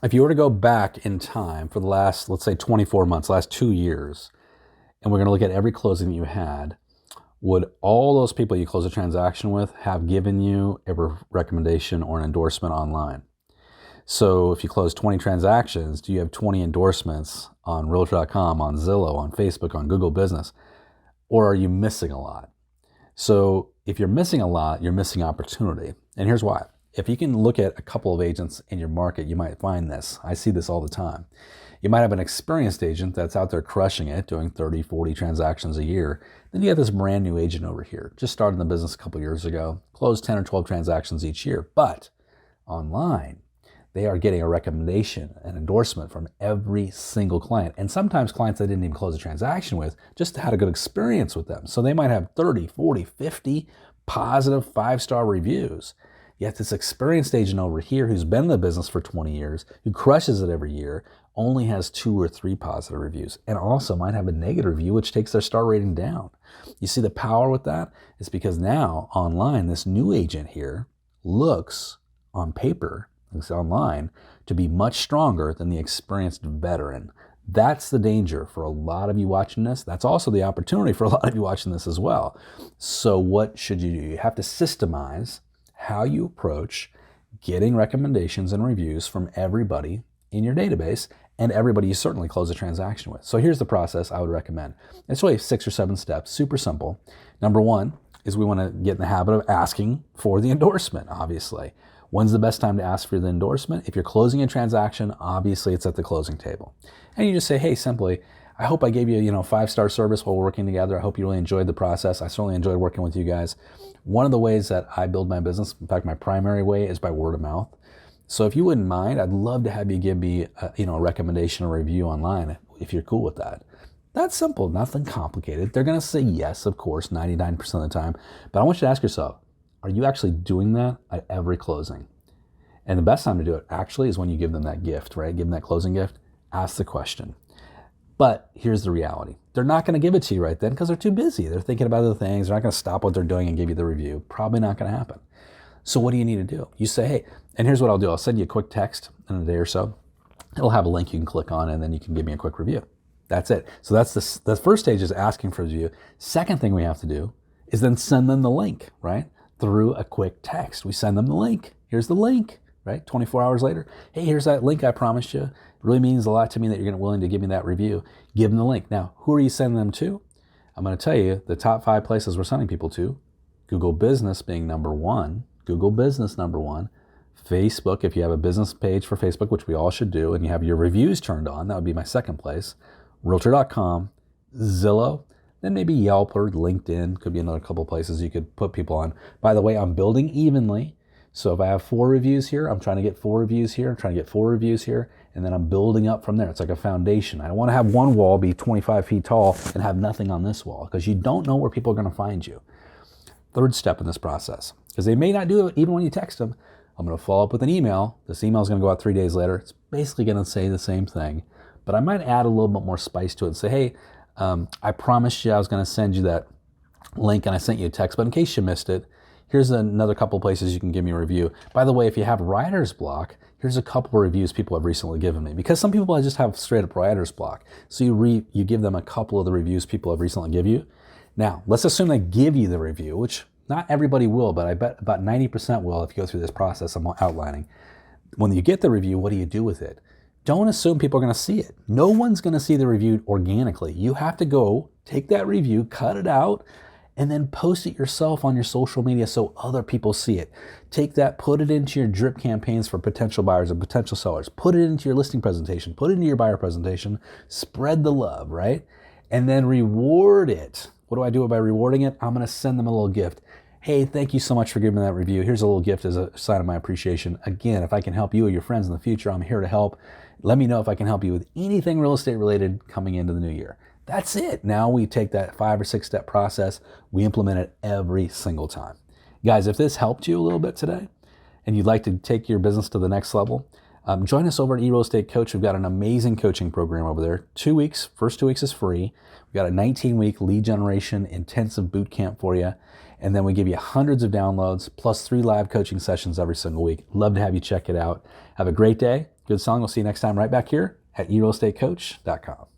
If you were to go back in time for the last, let's say 24 months, last 2 years, and we're going to look at every closing that you had, would all those people you close a transaction with have given you a recommendation or an endorsement online? So if you close 20 transactions, do you have 20 endorsements on Realtor.com, on Zillow, on Facebook, on Google Business? Or are you missing a lot? So if you're missing a lot, you're missing opportunity. And here's why. If you can look at a couple of agents in your market, you might find this. I see this all the time. You might have an experienced agent that's out there crushing it, doing 30, 40 transactions a year. Then you have this brand new agent over here, just started the business a couple years ago, closed 10 or 12 transactions each year. But online, they are getting a recommendation, an endorsement from every single client. And sometimes clients they didn't even close a transaction with just had a good experience with them. So they might have 30, 40, 50 positive 5-star reviews. Yet this experienced agent over here who's been in the business for 20 years, who crushes it every year, only has 2 or 3 positive reviews, and also might have a negative review, which takes their star rating down. You see the power with that? It's because now online, this new agent here looks on paper, looks online, to be much stronger than the experienced veteran. That's the danger for a lot of you watching this. That's also the opportunity for a lot of you watching this as well. So what should you do? You have to systemize how you approach getting recommendations and reviews from everybody in your database and everybody you certainly close a transaction with. So here's the process I would recommend. It's really 6 or 7 steps, super simple. Number 1 is we want to get in the habit of asking for the endorsement, obviously. When's the best time to ask for the endorsement? If you're closing a transaction, obviously it's at the closing table. And you just say, hey, simply, I hope I gave you, 5-star service while we're working together. I hope you really enjoyed the process. I certainly enjoyed working with you guys. One of the ways that I build my business, in fact, my primary way is by word of mouth. So if you wouldn't mind, I'd love to have you give me a recommendation or review online if you're cool with that. That's simple, nothing complicated. They're going to say yes, of course, 99% of the time. But I want you to ask yourself, are you actually doing that at every closing? And the best time to do it actually is when you give them that gift, right? Give them that closing gift. Ask the question. But here's the reality. They're not going to give it to you right then because they're too busy. They're thinking about other things. They're not going to stop what they're doing and give you the review. Probably not going to happen. So what do you need to do? You say, hey, and here's what I'll do. I'll send you a quick text in a day or so. It'll have a link you can click on and then you can give me a quick review. That's it. So that's the first stage is asking for a review. Second thing we have to do is then send them the link, right? Through a quick text. We send them the link. Here's the link, right? 24 hours later. Hey, here's that link I promised you. It really means a lot to me that you're willing to give me that review. Give them the link. Now, who are you sending them to? I'm going to tell you the top 5 places we're sending people to. Google Business being number 1. Google Business number 1. Facebook, if you have a business page for Facebook, which we all should do, and you have your reviews turned on, that would be my second place. Realtor.com, Zillow, then maybe Yelp or LinkedIn. Could be another couple places you could put people on. By the way, I'm building evenly. So if I have 4 reviews here, I'm trying to get 4 reviews here. I'm trying to get 4 reviews here. And then I'm building up from there. It's like a foundation. I don't want to have one wall be 25 feet tall and have nothing on this wall because you don't know where people are going to find you. Third step in this process, because they may not do it even when you text them. I'm going to follow up with an email. This email is going to go out 3 days later. It's basically going to say the same thing, but I might add a little bit more spice to it and say, hey, I promised you I was going to send you that link and I sent you a text, but in case you missed it, here's another couple places you can give me a review. By the way, if you have writer's block, here's a couple of reviews people have recently given me. Because some people just have straight up writer's block. So you give them a couple of the reviews people have recently given you. Now, let's assume they give you the review, which not everybody will, but I bet about 90% will if you go through this process I'm outlining. When you get the review, what do you do with it? Don't assume people are going to see it. No one's going to see the review organically. You have to go take that review, cut it out, and then post it yourself on your social media so other people see it. Take that, put it into your drip campaigns for potential buyers and potential sellers. Put it into your listing presentation. Put it into your buyer presentation. Spread the love, right? And then reward it. What do I do by rewarding it? I'm going to send them a little gift. Hey, thank you so much for giving me that review. Here's a little gift as a sign of my appreciation. Again, if I can help you or your friends in the future, I'm here to help. Let me know if I can help you with anything real estate related coming into the new year. That's it. Now we take that 5 or 6 step process, we implement it every single time. Guys, if this helped you a little bit today and you'd like to take your business to the next level, join us over at eRealEstateCoach. We've got an amazing coaching program over there. 2 weeks, first 2 weeks is free. We've got a 19-week lead generation intensive boot camp for you. And then we give you hundreds of downloads plus 3 live coaching sessions every single week. Love to have you check it out. Have a great day. Good selling. We'll see you next time right back here at eRealEstateCoach.com.